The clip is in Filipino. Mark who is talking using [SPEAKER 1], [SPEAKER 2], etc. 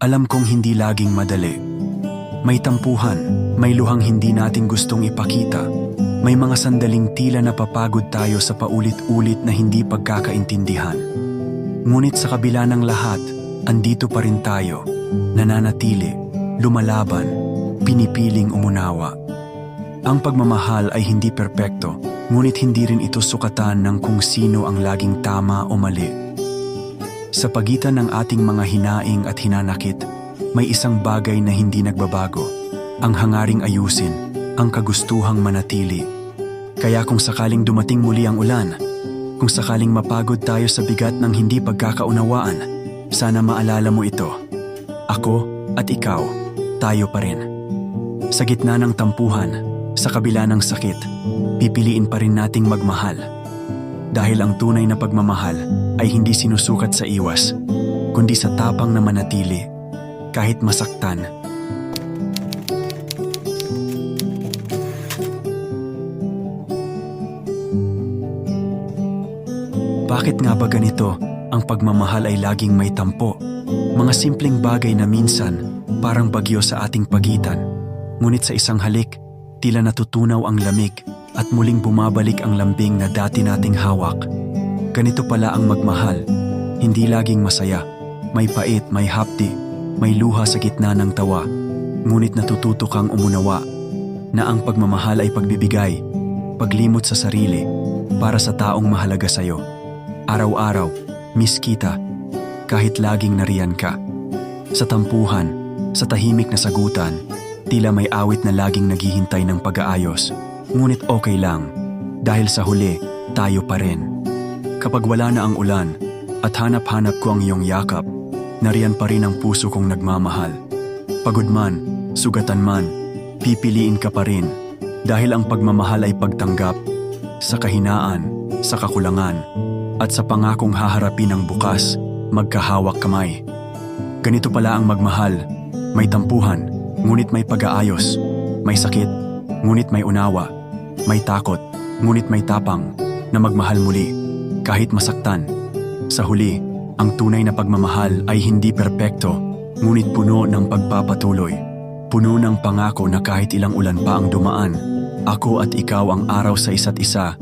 [SPEAKER 1] Alam kong hindi laging madali. May tampuhan, may luhang hindi natin gustong ipakita. May mga sandaling tila napapagod tayo sa paulit-ulit na hindi pagkakaintindihan. Ngunit sa kabila ng lahat, andito pa rin tayo, nananatili, lumalaban, pinipiling umunawa. Ang pagmamahal ay hindi perpekto, ngunit hindi rin ito sukatan ng kung sino ang laging tama o mali. Sa pagitan ng ating mga hinaing at hinanakit, may isang bagay na hindi nagbabago, ang hangaring ayusin, ang kagustuhang manatili. Kaya kung sakaling dumating muli ang ulan, kung sakaling mapagod tayo sa bigat ng hindi pagkakaunawaan, sana maalala mo ito. Ako at ikaw, tayo pa rin. Sa gitna ng tampuhan, sa kabila ng sakit, pipiliin pa rin nating magmahal. Dahil ang tunay na pagmamahal ay hindi sinusukat sa iwas, kundi sa tapang na manatili, kahit masaktan. Bakit nga ba ganito? Ang pagmamahal ay laging may tampo. Mga simpleng bagay na minsan parang bagyo sa ating pagitan. Ngunit sa isang halik, tila natutunaw ang lamig at muling bumabalik ang lambing na dati nating hawak. Ganito pala ang magmahal. Hindi laging masaya. May pait, may hapdi, may luha sa gitna ng tawa. Ngunit natututo kang umunawa na ang pagmamahal ay pagbibigay, paglimot sa sarili para sa taong mahalaga sa'yo. Araw-araw, miss kita, kahit laging nariyan ka. Sa tampuhan, sa tahimik na sagutan, tila may awit na laging naghihintay ng pag-aayos. Ngunit okay lang, dahil sa huli, tayo pa rin. Kapag wala na ang ulan, at hanap-hanap ko ang iyong yakap, nariyan pa rin ang puso kong nagmamahal. Pagod man, sugatan man, pipiliin ka pa rin, dahil ang pagmamahal ay pagtanggap, sa kahinaan, sa kakulangan, at sa pangakong haharapin ang bukas, magkahawak kamay. Ganito pala ang magmahal, may tampuhan, ngunit may pag-aayos, may sakit, ngunit may unawa, may takot, ngunit may tapang, na magmahal muli, kahit masaktan. Sa huli, ang tunay na pagmamahal ay hindi perpekto, ngunit puno ng pagpapatuloy. Puno ng pangako na kahit ilang ulan pa ang dumaan, ako at ikaw ang araw sa isa't isa,